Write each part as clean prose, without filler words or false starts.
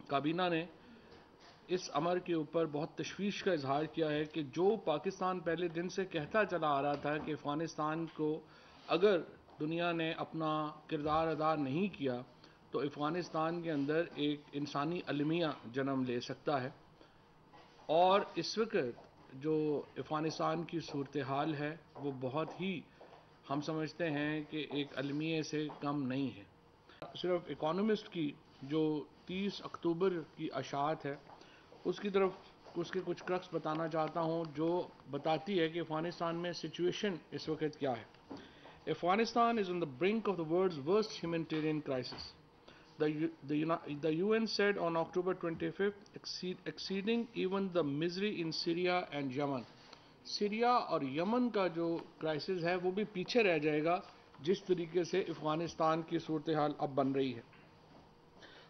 کابینہ نے اس امر کے اوپر بہت تشویش کا اظہار کیا ہے کہ جو پاکستان پہلے دن سے کہتا چلا آ رہا تھا کہ افغانستان کو اگر دنیا نے اپنا کردار ادا نہیں کیا تو افغانستان کے اندر ایک انسانی المیہ جنم لے سکتا ہے، اور اس وقت جو افغانستان کی صورتحال ہے وہ بہت ہی ہم سمجھتے ہیں کہ ایک المیہ سے کم نہیں ہے۔ صرف اکانومسٹ کی جو 30 اکتوبر کی اشاعت ہے اس کی طرف اس کے کچھ کرکس بتانا چاہتا ہوں جو بتاتی ہے کہ افغانستان میں سچویشن اس وقت کیا ہے۔ Afghanistan is on the brink of the world's worst humanitarian crisis. The UN said on October 25th, exceeding even the misery in Syria and Yemen. Syria اور یمن کا جو کرائسس ہے وہ بھی پیچھے رہ جائے گا جس طریقے سے افغانستان کی صورتحال اب بن رہی ہے۔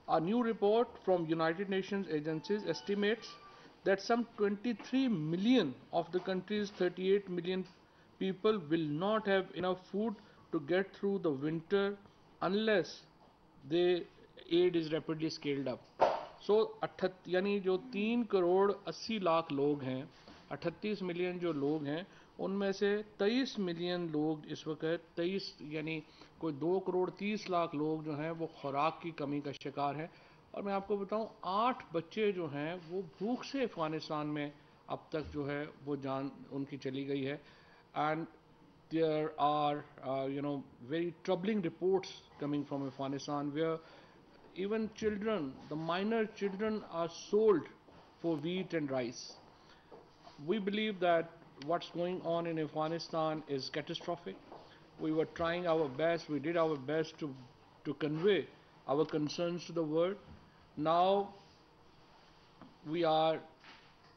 A new report from United Nations agencies estimates that some 23 million of the country's 38 million people will not have enough food to get through the winter unless their aid is rapidly scaled up. So یعنی جو 3 کروڑ 80 لاکھ لوگ ہیں، 38 million جو لوگ ہیں ان میں سے 23 million لوگ اس وقت 23 یعنی کوئی 2 کروڑ 30 لاکھ لوگ جو ہیں وہ خوراک کی کمی کا شکار ہیں، اور میں آپ کو بتاؤں 8 بچے جو ہیں وہ بھوک سے افغانستان میں اب تک جو ہے وہ جان ان کی چلی گئی ہے۔ And there are very troubling reports coming from Afghanistan where even children, the minor children, are sold for wheat and rice. We believe that what's going on in Afghanistan is catastrophic. We were trying our best, we did our best to convey our concerns to the world. Now we are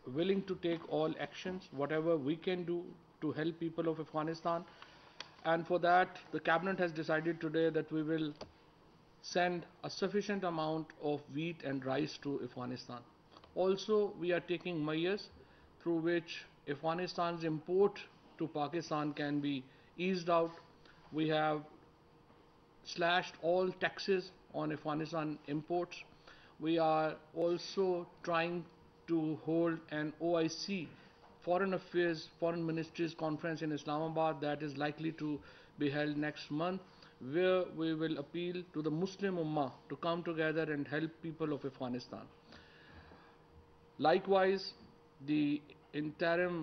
willing to take all actions, whatever we can do to help people of Afghanistan. And for that, the cabinet has decided today that we will send a sufficient amount of wheat and rice to Afghanistan. Also, we are taking measures through which Afghanistan's import to Pakistan can be eased out. We have slashed all taxes on Afghanistan imports. We are also trying to hold an OIC, Foreign Affairs, Foreign Ministries conference in Islamabad that is likely to be held next month, where we will appeal to the Muslim Ummah to come together and help people of Afghanistan. Likewise, the interim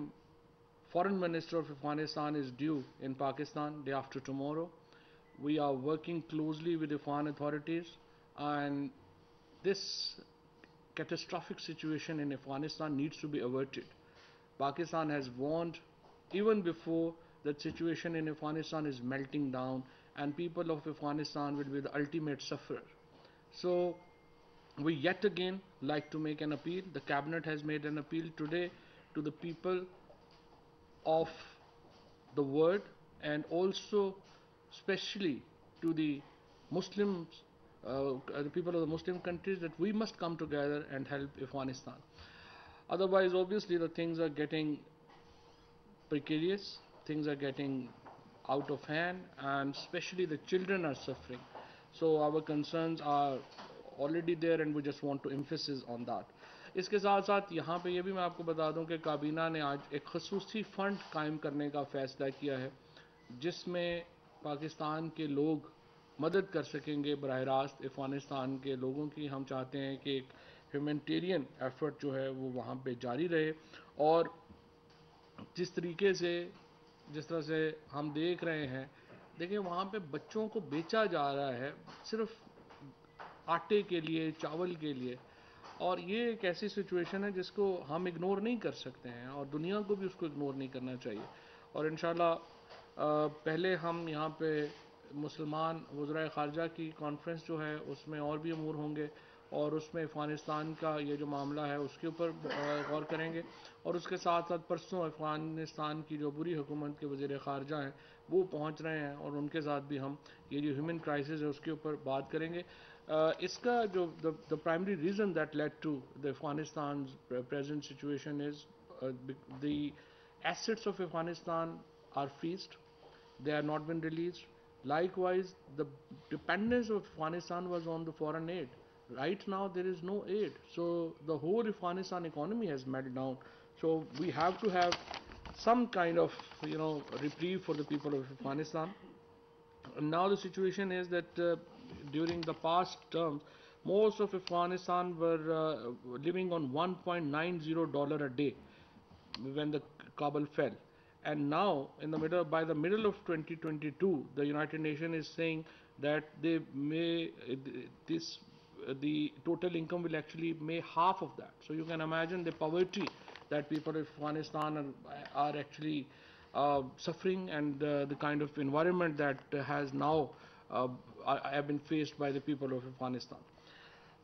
Foreign Minister of Afghanistan is due in Pakistan day after tomorrow. We are working closely with the Afghan authorities, and this catastrophic situation in Afghanistan needs to be averted. Pakistan has warned even before that situation in Afghanistan is melting down and people of Afghanistan will be the ultimate sufferer. So we yet again like to make an appeal. The cabinet has made an appeal today to the people of the world and also especially to the Muslims, the people of the Muslim countries, that we must come together and help Afghanistan. Otherwise, obviously, the things are getting precarious, things are getting out of hand, and especially the children are suffering. So our concerns are already there and we just want to emphasize on that. اس کے ساتھ ساتھ یہاں پہ یہ بھی میں آپ کو بتا دوں کہ کابینہ نے آج ایک خصوصی فنڈ قائم کرنے کا فیصلہ کیا ہے جس میں پاکستان کے لوگ مدد کر سکیں گے براہ راست افغانستان کے لوگوں کی۔ ہم چاہتے ہیں کہ ایک ہیومینٹیرین ایفرٹ جو ہے وہ وہاں پہ جاری رہے، اور جس طرح سے ہم دیکھ رہے ہیں، دیکھیں وہاں پہ بچوں کو بیچا جا رہا ہے صرف آٹے کے لیے، چاول کے لیے، اور یہ ایک ایسی سچویشن ہے جس کو ہم اگنور نہیں کر سکتے ہیں اور دنیا کو بھی اس کو اگنور نہیں کرنا چاہیے۔ اور انشاءاللہ پہلے ہم یہاں پہ مسلمان وزرائے خارجہ کی کانفرنس جو ہے اس میں اور بھی امور ہوں گے، اور اس میں افغانستان کا یہ جو معاملہ ہے اس کے اوپر غور کریں گے، اور اس کے ساتھ ساتھ پرسوں افغانستان کی جو بری حکومت کے وزیر خارجہ ہیں وہ پہنچ رہے ہیں اور ان کے ساتھ بھی ہم یہ جو ہیومن کرائسس ہے اس کے اوپر بات کریں گے۔ اس کا جو the primary reason that led to the Afghanistan's present situation is the assets of Afghanistan are freezed, they have not been released. Likewise, the dependence of Afghanistan was on the foreign aid. right now there is no aid. So the whole Afghanistan economy has melted down. So we have to have some kind of, reprieve for the people of Afghanistan. And now the situation is that during the past terms, most of Afghanistan were living on $1.90 a day when the Kabul fell. And now, by the middle of 2022, the United Nations is saying that they may the total income will actually make half of that. So you can imagine the poverty that people of Afghanistan are actually suffering, and the kind of environment that has now have been faced by the people of Afghanistan.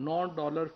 $9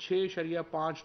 6.5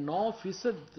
9%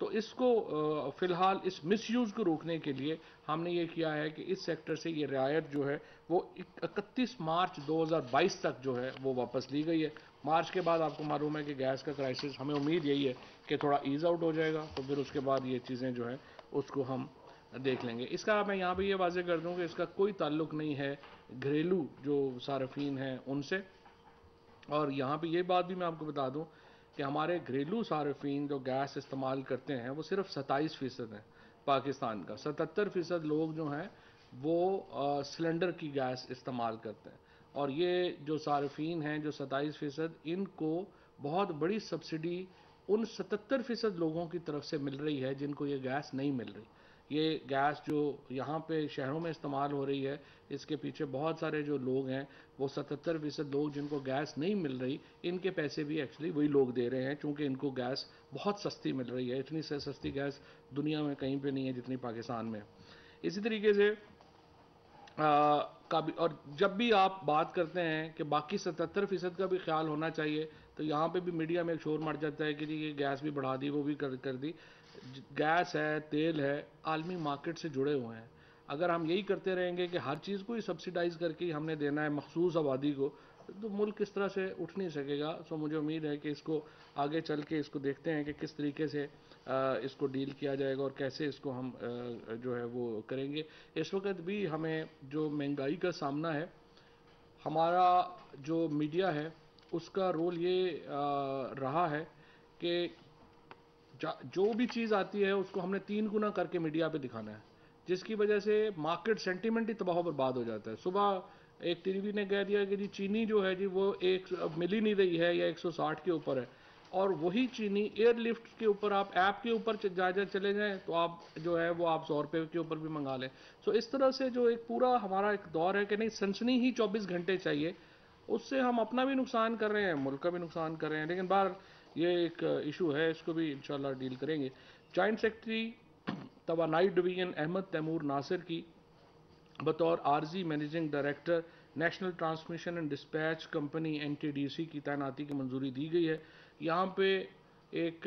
تو اس کو فی الحال اس مس use کو روکنے کے لیے ہم نے یہ کیا ہے کہ اس سیکٹر سے یہ رعایت جو ہے وہ 31 مارچ 2022 تک جو ہے وہ واپس لی گئی ہے. مارچ کے بعد آپ کو معلوم ہے کہ گیس کا کرائسس ہمیں امید یہی ہے کہ تھوڑا ایز آؤٹ ہو جائے گا, تو پھر اس کے بعد یہ چیزیں جو ہیں اس کو ہم دیکھ لیں گے. اس کا میں یہاں پہ یہ واضح کر دوں کہ اس کا کوئی تعلق نہیں ہے گھریلو جو صارفین ہیں ان سے. اور یہاں پہ یہ بات بھی میں آپ کو بتا دوں کہ ہمارے گھریلو صارفین جو گیس استعمال کرتے ہیں وہ صرف 27% ہیں پاکستان کا. 77% لوگ جو ہیں وہ سلنڈر کی گیس استعمال کرتے ہیں, اور یہ جو صارفین ہیں جو 27%, ان کو بہت بڑی سبسڈی ان 77% لوگوں کی طرف سے مل رہی ہے جن کو یہ گیس نہیں مل رہی. یہ گیس جو یہاں پہ شہروں میں استعمال ہو رہی ہے, اس کے پیچھے بہت سارے جو لوگ ہیں وہ 77% لوگ جن کو گیس نہیں مل رہی, ان کے پیسے بھی ایکچولی وہی لوگ دے رہے ہیں چونکہ ان کو گیس بہت سستی مل رہی ہے. اتنی سستی گیس دنیا میں کہیں پہ نہیں ہے جتنی پاکستان میں. اسی طریقے سے اور جب بھی آپ بات کرتے ہیں کہ باقی 77% کا بھی خیال ہونا چاہیے, تو یہاں پہ بھی میڈیا میں ایک شور مر جاتا ہے کہ جی یہ گیس بھی بڑھا دی, وہ بھی کر دی. گیس ہے, تیل ہے, عالمی مارکیٹ سے جڑے ہوئے ہیں. اگر ہم یہی کرتے رہیں گے کہ ہر چیز کو ہی سبسیڈائز کر کے ہم نے دینا ہے مخصوص آبادی کو, تو ملک اس طرح سے اٹھ نہیں سکے گا. سو مجھے امید ہے کہ اس کو آگے چل کے اس کو دیکھتے ہیں کہ کس طریقے سے اس کو ڈیل کیا جائے گا اور کیسے اس کو ہم جو ہے وہ کریں گے. اس وقت بھی ہمیں جو مہنگائی کا سامنا ہے, ہمارا جو میڈیا ہے اس کا رول یہ رہا ہے کہ جو بھی چیز آتی ہے اس کو ہم نے 3 گنا کر کے میڈیا پہ دکھانا ہے, جس کی وجہ سے مارکیٹ سینٹیمنٹ ہی تباہ و برباد ہو جاتا ہے. صبح ایک ٹی وی نے کہہ دیا کہ جی چینی جو ہے جی وہ مل ہی نہیں رہی ہے یا 160 کے اوپر ہے, اور وہی چینی ایئر لفٹ کے اوپر آپ ایپ کے اوپر چلے جائیں تو آپ جو ہے وہ آپ 100 روپے کے اوپر بھی منگا لیں. سو اس طرح سے جو ایک پورا ہمارا ایک دور ہے کہ نہیں سنسنی ہی 24 گھنٹے چاہیے, اس سے ہم اپنا بھی نقصان کر رہے ہیں, ملک کا بھی نقصان کر رہے ہیں. لیکن باہر یہ ایک ایشو ہے, اس کو بھی انشاءاللہ ڈیل کریں گے. جوائنٹ سیکرٹری توانائی ڈویژن احمد تیمور ناصر کی بطور عارضی managing director national transmission and dispatch company NTDC کی تعیناتی کی منظوری دی گئی ہے. یہاں پہ ایک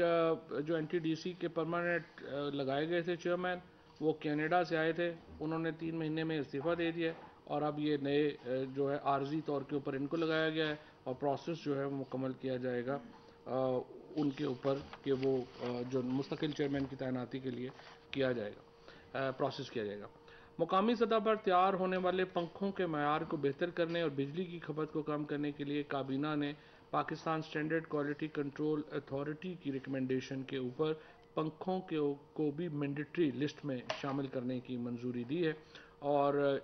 جو NTDC کے پرماننٹ لگائے گئے تھے چیئرمین, وہ کینیڈا سے آئے تھے, انہوں نے 3 مہینے میں استعفیٰ دے دیا, اور اب یہ نئے جو ہے عارضی طور کے اوپر ان کو لگایا گیا ہے, اور پروسیس جو ہے وہ مکمل کیا جائے گا ان کے اوپر کہ وہ جو مستقل چیئرمین کی تعیناتی کے لیے کیا جائے گا, پروسیس کیا جائے گا. مقامی سطح پر تیار ہونے والے پنکھوں کے معیار کو بہتر کرنے اور بجلی کی کھپت کو کم کرنے کے لیے کابینہ نے Pakistan standard quality control authority کی ریکمنڈیشن کے اوپر پنکھوں کو بھی مینڈیٹری لسٹ میں شامل کرنے کی منظوری دی ہے. اور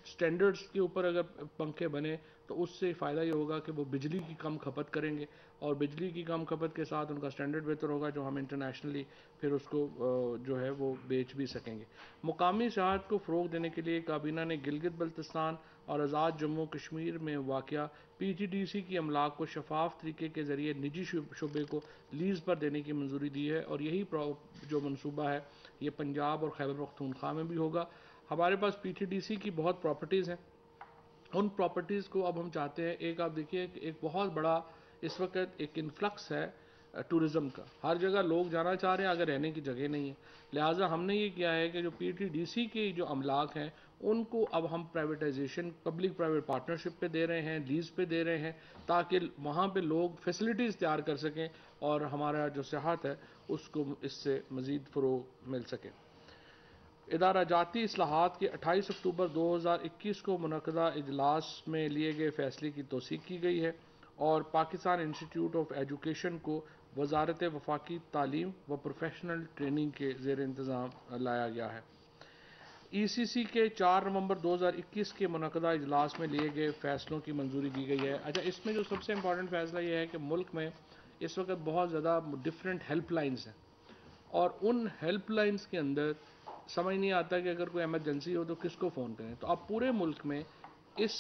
سٹینڈرڈز کے اوپر اگر پنکھے بنے تو اس سے فائدہ یہ ہوگا کہ وہ بجلی کی کم کھپت کریں گے, اور بجلی کی کم کھپت کے ساتھ ان کا سٹینڈرڈ بہتر ہوگا, جو ہم انٹرنیشنلی پھر اس کو جو ہے وہ بیچ بھی سکیں گے. مقامی سیاحت کو فروغ دینے کے لیے کابینہ نے گلگت بلتستان اور آزاد جموں کشمیر میں واقع PGDC کی املاک کو شفاف طریقے کے ذریعے نجی شعبے کو لیز پر دینے کی منظوری دی ہے, اور یہی جو منصوبہ ہے یہ پنجاب اور خیبر پختونخوا میں بھی ہوگا. ہمارے پاس PTDC کی بہت پراپرٹیز ہیں, ان پراپرٹیز کو اب ہم چاہتے ہیں, ایک آپ دیکھیے ایک بہت بڑا اس وقت ایک انفلکس ہے ٹورزم کا, ہر جگہ لوگ جانا چاہ رہے ہیں, اگر رہنے کی جگہ نہیں ہے. لہٰذا ہم نے یہ کیا ہے کہ جو PTDC کی جو املاک ہیں ان کو اب ہم پرائیویٹائزیشن پبلک پرائیویٹ پارٹنرشپ پہ دے رہے ہیں, لیز پہ دے رہے ہیں, تاکہ وہاں پہ لوگ فیسلٹیز تیار کر سکیں اور ہمارا جو سیاحت ہے اس کو اس سے مزید فروغ مل سکے. ادارہ جاتی اصلاحات کے 28 اکتوبر 2021 کو منعقدہ اجلاس میں لیے گئے فیصلے کی توثیق کی گئی ہے, اور پاکستان انسٹیٹیوٹ آف ایجوکیشن کو وزارت وفاقی تعلیم و پروفیشنل ٹریننگ کے زیر انتظام لایا گیا ہے. ECC کے 4 نومبر 2021 کے منعقدہ اجلاس میں لیے گئے فیصلوں کی منظوری دی گئی ہے. اچھا, اس میں جو سب سے امپورٹنٹ فیصلہ یہ ہے کہ ملک میں اس وقت بہت زیادہ ڈفرینٹ ہیلپ لائنز ہیں, اور ان ہیلپ لائنز کے اندر سمجھ نہیں آتا کہ اگر کوئی ایمرجنسی ہو تو کس کو فون کریں. تو اب پورے ملک میں اس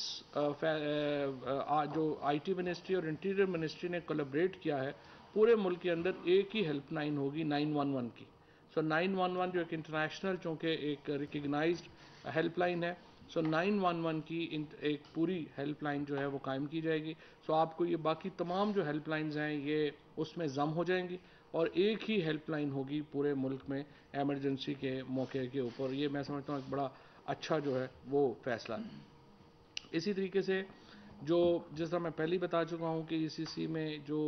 جو IT منسٹری اور انٹیریئر منسٹری نے کولیبریٹ کیا ہے, پورے ملک کے اندر ایک ہی ہیلپ لائن ہوگی 911 کی. سو 911 جو ایک انٹرنیشنل چونکہ ایک ریکگنائزڈ ہیلپ لائن ہے, سو 911 کی ایک پوری ہیلپ لائن جو ہے وہ قائم کی جائے گی. سو آپ کو یہ باقی تمام جو ہیلپ لائنز ہیں یہ اس میں ضم ہو جائیں گی, اور ایک ہی ہیلپ لائن ہوگی پورے ملک میں ایمرجنسی کے موقع کے اوپر. یہ میں سمجھتا ہوں ایک بڑا اچھا جو ہے وہ فیصلہ ہے. اسی طریقے سے جس طرح میں پہلے بتا چکا ہوں کہ ECC میں جو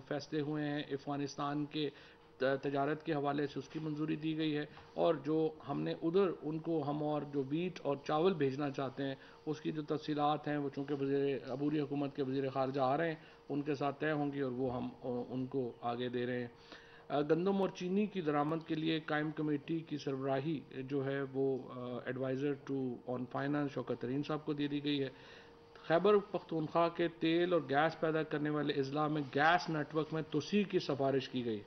فیصلے ہوئے ہیں افغانستان کے تجارت کے حوالے سے اس کی منظوری دی گئی ہے, اور جو ہم نے ادھر ان کو ہم اور جو ویٹ اور چاول بھیجنا چاہتے ہیں اس کی جو تفصیلات ہیں وہ چونکہ عبوری حکومت کے وزیر خارجہ آ رہے ہیں ان کے ساتھ طے ہوں گی اور وہ ہم ان کو آگے دے رہے ہیں. گندم اور چینی کی درآمد کے لیے قائم کمیٹی کی سربراہی جو ہے وہ ایڈوائزر ٹو آن فائنانس شوکت ترین صاحب کو دے دی گئی ہے. خیبر پختونخوا کے تیل اور گیس پیدا کرنے والے اضلاع میں گیس نیٹ ورک میں توسیع کی سفارش کی گئی.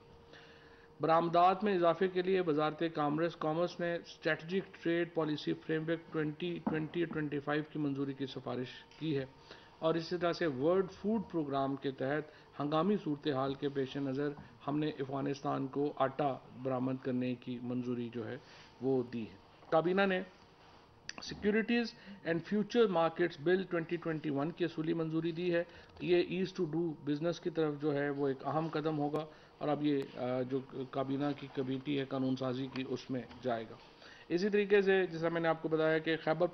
برآمدات میں اضافے کے لیے وزارت کامرس نے strategic trade policy framework 2020-25 کی منظوری کی سفارش کی ہے. اور اسی طرح سے ورلڈ فوڈ پروگرام کے تحت ہنگامی صورتحال کے پیش نظر ہم نے افغانستان کو آٹا برآمد کرنے کی منظوری جو ہے وہ دی ہے. کابینہ نے سیکیورٹیز اینڈ فیوچر مارکیٹس بل 2021 کی اصولی منظوری دی ہے. یہ ایز ٹو ڈو بزنس کی طرف جو ہے وہ ایک اہم قدم ہوگا, اور اب یہ جو کابینہ کی کمیٹی ہے قانون سازی کی اس میں جائے گا. اسی طریقے سے جیسا میں نے آپ کو بتایا کہ خیبر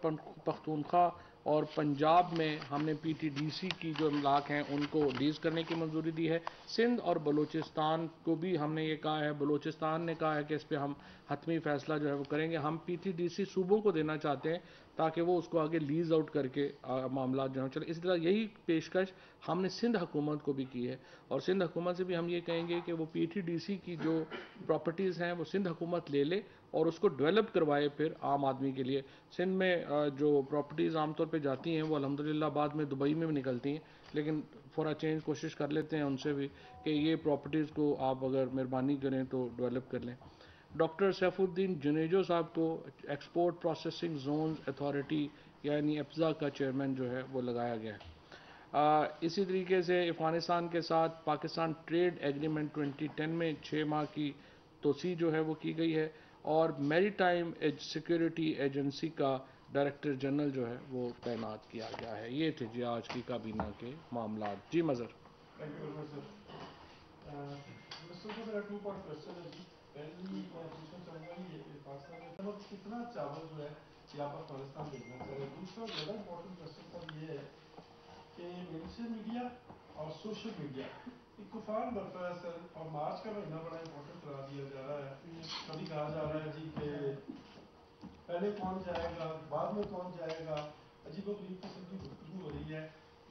پختونخوا اور پنجاب میں ہم نے PTDC کی جو املاک ہیں ان کو لیز کرنے کی منظوری دی ہے. سندھ اور بلوچستان کو بھی ہم نے یہ کہا ہے, بلوچستان نے کہا ہے کہ اس پہ ہم حتمی فیصلہ جو ہے وہ کریں گے. ہم PTDC صوبوں کو دینا چاہتے ہیں تاکہ وہ اس کو آگے لیز آؤٹ کر کے معاملات جو ہیں چلے. اسی طرح یہی پیشکش ہم نے سندھ حکومت کو بھی کی ہے, اور سندھ حکومت سے بھی ہم یہ کہیں گے کہ وہ PTDC کی جو پراپرٹیز ہیں وہ سندھ حکومت لے لے اور اس کو ڈیولپ کروائے پھر عام آدمی کے لیے. سندھ میں جو پراپرٹیز عام طور پہ جاتی ہیں وہ الحمدللہ بعد میں دبئی میں بھی نکلتی ہیں, لیکن فور چینج کوشش کر لیتے ہیں ان سے بھی کہ یہ پراپرٹیز کو آپ اگر مہربانی کریں تو ڈیولپ کر لیں. ڈاکٹر سیف الدین جنیجو صاحب کو ایکسپورٹ پروسیسنگ زونز اتھارٹی یعنی EPZA کا چیئرمین جو ہے وہ لگایا گیا ہے. اسی طریقے سے افغانستان کے ساتھ پاکستان ٹریڈ ایگریمنٹ 2010 میں 6 ماہ کی توسیع جو ہے وہ کی گئی ہے, اور میری ٹائم سیکیورٹی ایجنسی کا ڈائریکٹر جنرل جو ہے وہ تعینات کیا گیا ہے. یہ تھے جی آج کی کابینہ کے معاملات. جی مظہر. پہلی میں پوچھنا چاہوں گا یہ پاکستان میں کتنا چاول جو ہے یہ آپ افغانستان بھیجنا چاہ رہے ہیں. دوسرا زیادہ امپورٹنٹ کوشچن سر یہ ہے کہ مینسٹریم میڈیا اور سوشل میڈیا ایک طوفان برپا ہے سر, اور مارچ کا مہینہ بڑا امپورٹنٹ قرار دیا جا رہا ہے. کبھی کہا جا رہا ہے جی کہ پہلے کون جائے گا بعد میں کون جائے گا, عجیب و غریب قسم کی گفتگو ہو رہی ہے.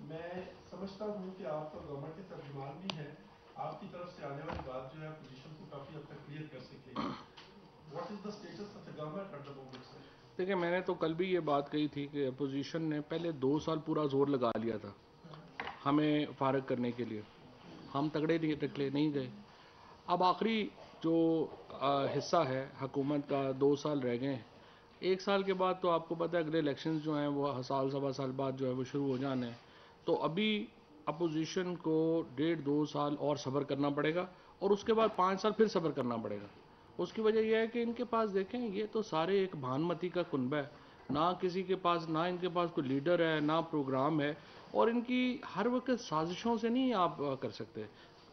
میں سمجھتا ہوں کہ آپ تو گورنمنٹ کے ترجمان بھی ہیں, آپ کی طرف سے آنے والی بات جو ہے پوزیشن کو کافی حد تک کلیئر کر سکے. What is the status of the government at the moment sir? دیکھیں میں نے تو کل بھی یہ بات کہی تھی کہ اپوزیشن نے پہلے 2 سال پورا زور لگا لیا تھا ہمیں فارغ کرنے کے لیے, ہم تگڑے نکلے نہیں گئے. اب آخری جو حصہ ہے حکومت کا 2 سال رہ گئے ہیں. 1 سال کے بعد تو آپ کو پتہ ہے اگلے الیکشنز جو ہیں وہ سال سوا سال بعد جو ہے وہ شروع ہو جانے ہیں. تو ابھی اپوزیشن کو 1.5-2 سال اور صبر کرنا پڑے گا, اور اس کے بعد 5 سال پھر صبر کرنا پڑے گا. اس کی وجہ یہ ہے کہ ان کے پاس دیکھیں یہ تو سارے ایک بھانمتی کا کنبہ ہے, نہ کسی کے پاس, نہ ان کے پاس کوئی لیڈر ہے, نہ پروگرام ہے, اور ان کی ہر وقت سازشوں سے نہیں آپ کر سکتے.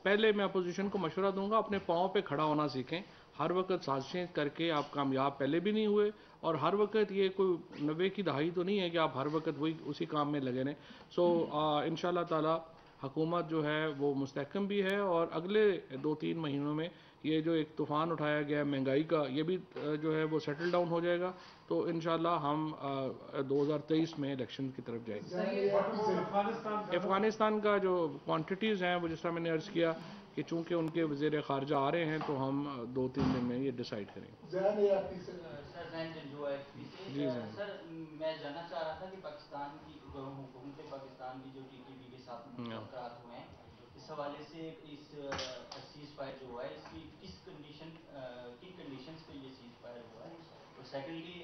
پہلے میں اپوزیشن کو مشورہ دوں گا اپنے پاؤں پہ کھڑا ہونا سیکھیں. ہر وقت سازشیں کر کے آپ کامیاب پہلے بھی نہیں ہوئے, اور ہر وقت یہ کوئی 90 کی دہائی تو نہیں ہے کہ آپ ہر وقت وہی اسی کام میں لگے رہیں. سو انشاءاللہ تعالی حکومت جو ہے وہ مستحکم بھی ہے, اور اگلے 2-3 مہینوں میں یہ جو ایک طوفان اٹھایا گیا ہے مہنگائی کا یہ بھی جو ہے وہ سیٹل ڈاؤن ہو جائے گا. تو انشاءاللہ ہم 2023 میں الیکشن کی طرف جائیں گے. افغانستان کا جو کوانٹیٹیز ہیں وہ جس طرح میں نے عرض کیا کہ چونکہ ان کے وزیر خارجہ آ رہے ہیں تو ہم 2-3 دن میں یہ ڈیسائیڈ کریں گے. جی سر, میں جاننا چاہ رہا تھا کہ پاکستان کی حکومت پاکستان کی جو TTP کے ساتھ مذاکرات ہوئے ہیں اس حوالے سے اس سیز فائر جو ہوا ہے اس کی کن کنڈیشنز پہ یہ سیز فائر ہوا ہے. اور سیکنڈلی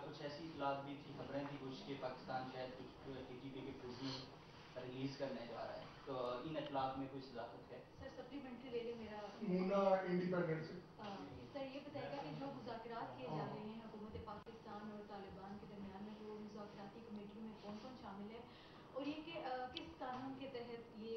کچھ ایسی اطلاعات بھی تھی, خبریں تھی کچھ کہ پاکستان شاید کچھ TTP کے پرزنر ریلیز کرنے جا رہا ہے, تو ان اطلاعات میں کوئی صداقت ہے؟ سر سپلیمنٹری لے لیں میرا انڈیپینڈنٹ سے. سر یہ بتائے گا کہ جو مذاکرات کیے جا رہے ہیں حکومت پاکستان اور طالبان کے درمیان میں وہ مذاکراتی کمیٹیوں میں کون کون شامل ہے, اور یہ کہ کس قانون کے تحت یہ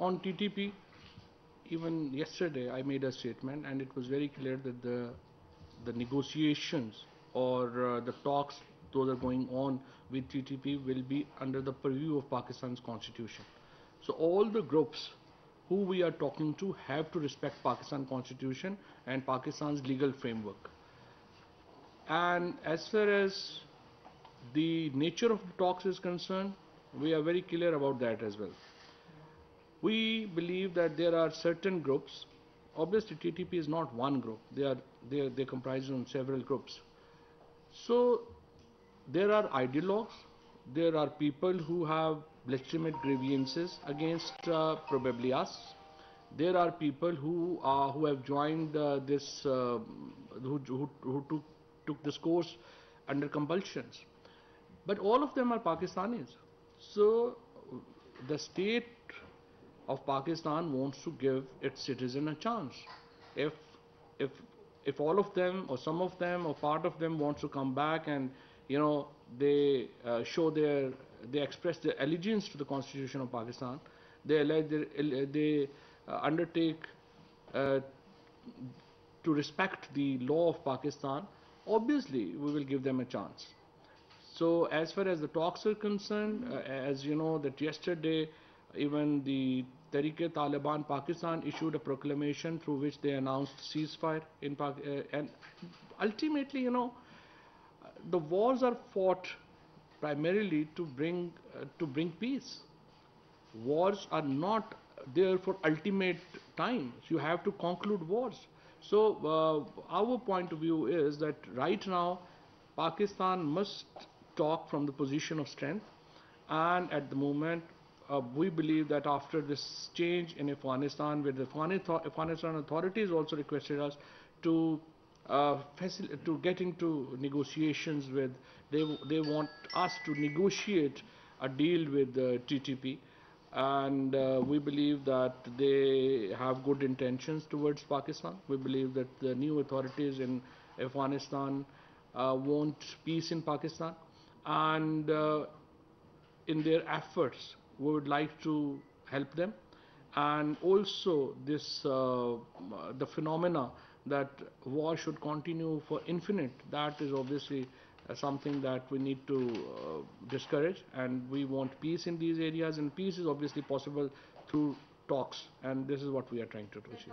On TTP, even yesterday I made a statement and it was very clear that the negotiations or the talks those are going on with TTP will be under the purview of Pakistan's constitution. So all the groups who we are talking to have to respect Pakistan constitution and Pakistan's legal framework. And as far as the nature of the talks is concerned, we are very clear about that as well. We believe that there are certain groups. Obviously, TTP is not one group. They comprise of several groups. So there are ideologues. There are people who have legitimate grievances against probably us. There are people who have joined who took this course under compulsions. But all of them are Pakistanis. So the state of Pakistan wants to give its citizen a chance. If all of them or some of them or part of them wants to come back and they they express their allegiance to the Constitution of Pakistan, they undertake to respect the law of Pakistan, obviously we will give them a chance. So as far as the talks are concerned, as you know that yesterday even the Tehreek-e-Taliban Pakistan issued a proclamation through which they announced ceasefire in and ultimately the wars are fought primarily to bring peace. Wars are not there for ultimate times. You have to conclude wars. So our point of view is that right now Pakistan must talk from the position of strength, and at the moment we believe that after this change in Afghanistan, where the Afghanistan authorities also requested us to get into negotiations with, they want us to negotiate a deal with TTP, and we believe that they have good intentions towards Pakistan. We believe that the new authorities in Afghanistan want peace in Pakistan, and in their efforts we would like to help them. And also this the phenomena that war should continue for infinite, that is obviously something that we need to discourage, and we want peace in these areas, and peace is obviously possible through talks, and this is what we are trying to achieve.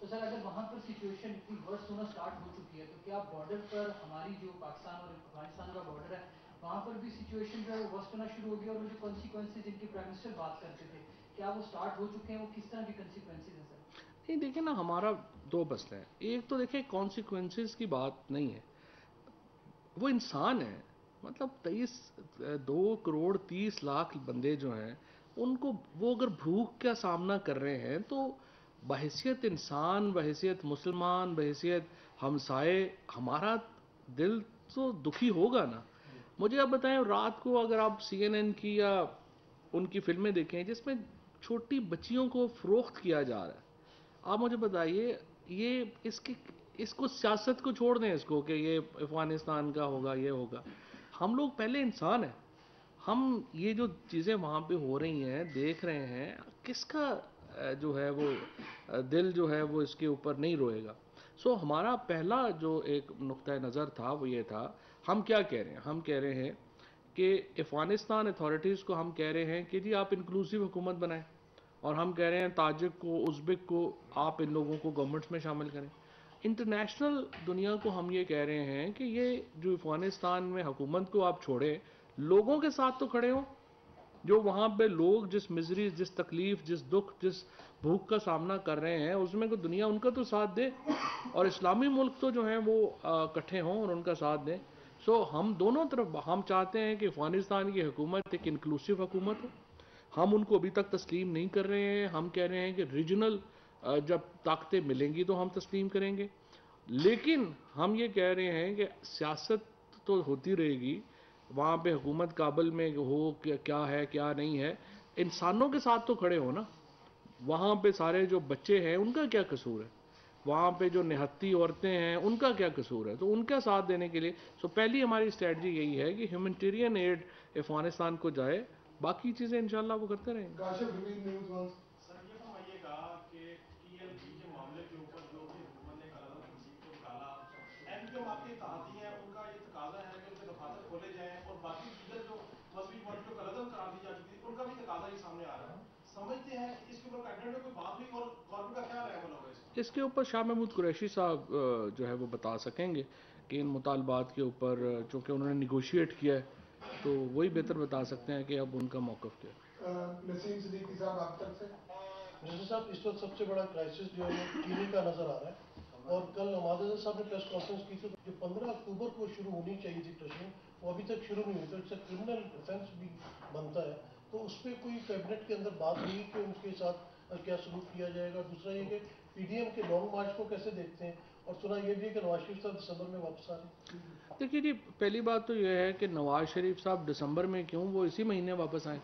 تو سر اگر وہاں پر situation اتنی ورس ہونا start ہو چکی ہے تو کیا border پر ہماری جو پاکستان اور افغانستان کا بارڈر ہے وہاں پر بھی سچویشن جو ہے وہ ورس ہونا شروع ہو گیا اور وہ جو کنسیکوینسز جن کی پرائم منسٹر بات کرتے تھے کیا وہ سٹارٹ ہو چکے ہیں, وہ کس طرح کی کنسیکوینسز ہیں سر؟ نہیں دیکھیں نا, ہمارا دو مسئلے ہیں. ایک تو دیکھیں کانسیکوینسز کی بات نہیں ہے, وہ انسان ہے. مطلب 2 کروڑ 30 لاکھ بندے جو ہیں ان کو وہ اگر بھوک کا سامنا کر رہے ہیں تو بحیثیت انسان, بحیثیت مسلمان, بحیثیت ہمسائے ہمارا دل تو دکھی ہوگا نا. مجھے آپ بتائیں, رات کو اگر آپ CNN کی یا ان کی فلمیں دیکھیں جس میں چھوٹی بچیوں کو فروخت کیا جا رہا ہے, آپ مجھے بتائیے یہ اس کو سیاست کو چھوڑ دیں, اس کو کہ یہ افغانستان کا ہوگا یہ ہوگا. ہم لوگ پہلے انسان ہیں. ہم یہ جو چیزیں وہاں پہ ہو رہی ہیں دیکھ رہے ہیں, کس کا جو ہے وہ دل جو ہے وہ اس کے اوپر نہیں روئے گا. سو ہمارا پہلا جو ایک نقطہ نظر تھا وہ یہ تھا, ہم کیا کہہ رہے ہیں, ہم کہہ رہے ہیں کہ افغانستان اتھارٹیز کو ہم کہہ رہے ہیں کہ جی آپ انکلوسیو حکومت بنائیں, اور ہم کہہ رہے ہیں تاجک کو, ازبک کو, آپ ان لوگوں کو گورنمنٹس میں شامل کریں. انٹرنیشنل دنیا کو ہم یہ کہہ رہے ہیں کہ یہ جو افغانستان میں حکومت کو آپ چھوڑیں, لوگوں کے ساتھ تو کھڑے ہوں. جو وہاں پہ لوگ جس مزری, جس تکلیف, جس دکھ, جس بھوک کا سامنا کر رہے ہیں اس میں کو دنیا ان کا تو ساتھ دے, اور اسلامی ملک تو جو ہیں وہ اکٹھے ہوں اور ان کا ساتھ دیں. سو ہم دونوں طرف ہم چاہتے ہیں کہ افغانستان کی حکومت ایک انکلوسیو حکومت ہو. ہم ان کو ابھی تک تسلیم نہیں کر رہے ہیں. ہم کہہ رہے ہیں کہ ریجنل جب طاقتیں ملیں گی تو ہم تسلیم کریں گے. لیکن ہم یہ کہہ رہے ہیں کہ سیاست تو ہوتی رہے گی, وہاں پہ حکومت کابل میں ہو کیا ہے کیا نہیں ہے, انسانوں کے ساتھ تو کھڑے ہو نا. وہاں پہ سارے جو بچے ہیں ان کا کیا قصور ہے, وہاں پہ جو نہتی عورتیں ہیں ان کا کیا قصور ہے, تو ان کا ساتھ دینے کے لیے پہلی ہماری اسٹریٹجی یہی ہے کہ ہیومینٹیرین ایڈ افغانستان کو جائے, باقی چیزیں انشاءاللہ وہ کرتے رہیں گے. سر یہ فرمائیے گا کہ TLP کے معاملے کے اوپر جو بھی حکومت نے قلم تنظیم کو نکالا, MQM آپ کے اتحادی ہیں, ان کا یہ تقاضا ہے کہ ان کے دفاتر کھولے جائیں, اور باقی دیگر جو مذہبی پارٹیوں کو قلم قرار دی جا چکی تھی ان کا بھی تقاضا ہی سامنے آ رہا ہے. سمجھتے ہیں اس کے اوپر کیبنٹ میں کوئی بات ہوئی, اور گورنمنٹ کا کیا رائے ہوگا اس کے اوپر؟ شاہ محمود قریشی صاحب جو ہے وہ بتا سکیں گے کہ ان مطالبات کے اوپر, چونکہ انہوں نے نیگوشیٹ کیا ہے تو وہی بہتر بتا سکتے ہیں کہ اب ان کا موقف کیا ہے. نسیم صدیقی صاحب آپ طرف سے. نسیم صاحب, اس وقت سب سے بڑا کرائسس جو ہے وہ چینی کا نظر آ رہا ہے, اور کل نواز اظہر صاحب نے پریس کانفرنس کی تھی جو 15 اکتوبر کو شروع ہونی چاہیے تھی ٹریشنگ, وہ ابھی تک شروع نہیں ہوئی, تو اس سے کرمنل افینس بھی بنتا ہے. تو اس پہ کوئی کیبنٹ کے اندر بات ہوئی کہ ان کے ساتھ کیا سلوک کیا جائے گا؟ دوسرا یہ کہ PDM کے لانگ مارچ کو کیسے دیکھتے ہیں, اور سنا یہ بھی ہے کہ نواز شریف صاحب دسمبر میں واپس آ رہے ہیں. دیکھیے جی, پہلی بات تو یہ ہے کہ نواز شریف صاحب دسمبر میں کیوں, وہ اسی مہینے واپس آئیں.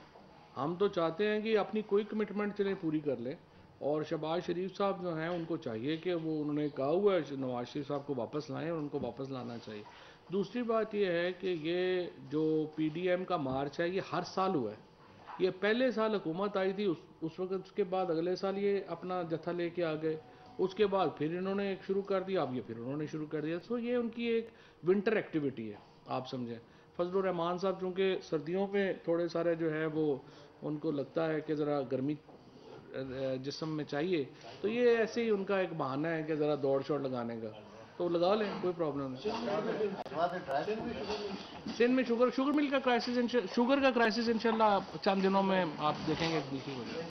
ہم تو چاہتے ہیں کہ اپنی کوئی کمٹمنٹ چلیں پوری کر لیں, اور شہباز شریف صاحب جو ہیں ان کو چاہیے کہ وہ, انہوں نے کہا ہوا ہے نواز شریف صاحب کو واپس لائیں, اور ان کو واپس لانا چاہیے. دوسری بات یہ ہے کہ یہ جو PDM کا مارچ ہے یہ ہر سال ہوا ہے. یہ پہلے سال حکومت آئی تھی اس وقت, اس کے بعد اگلے سال یہ اپنا جتھا لے کے آ گئے, اس کے بعد پھر انہوں نے ایک شروع کر دیا, اب یہ پھر انہوں نے شروع کر دیا. سو یہ ان کی ایک ونٹر ایکٹیویٹی ہے, آپ سمجھیں. فضل الرحمان صاحب چونکہ سردیوں میں تھوڑے سارے جو ہے وہ ان کو لگتا ہے کہ ذرا گرمی جسم میں چاہیے, تو یہ ایسے ہی ان کا ایک بہانہ ہے کہ ذرا دوڑ شوڑ لگانے کا, تو لگا لیں, کوئی پرابلم نہیں. سندھ میں شوگر مل کا کرائسس, شوگر کا کرائسس انشاءاللہ چند دنوں میں آپ دیکھیں گے.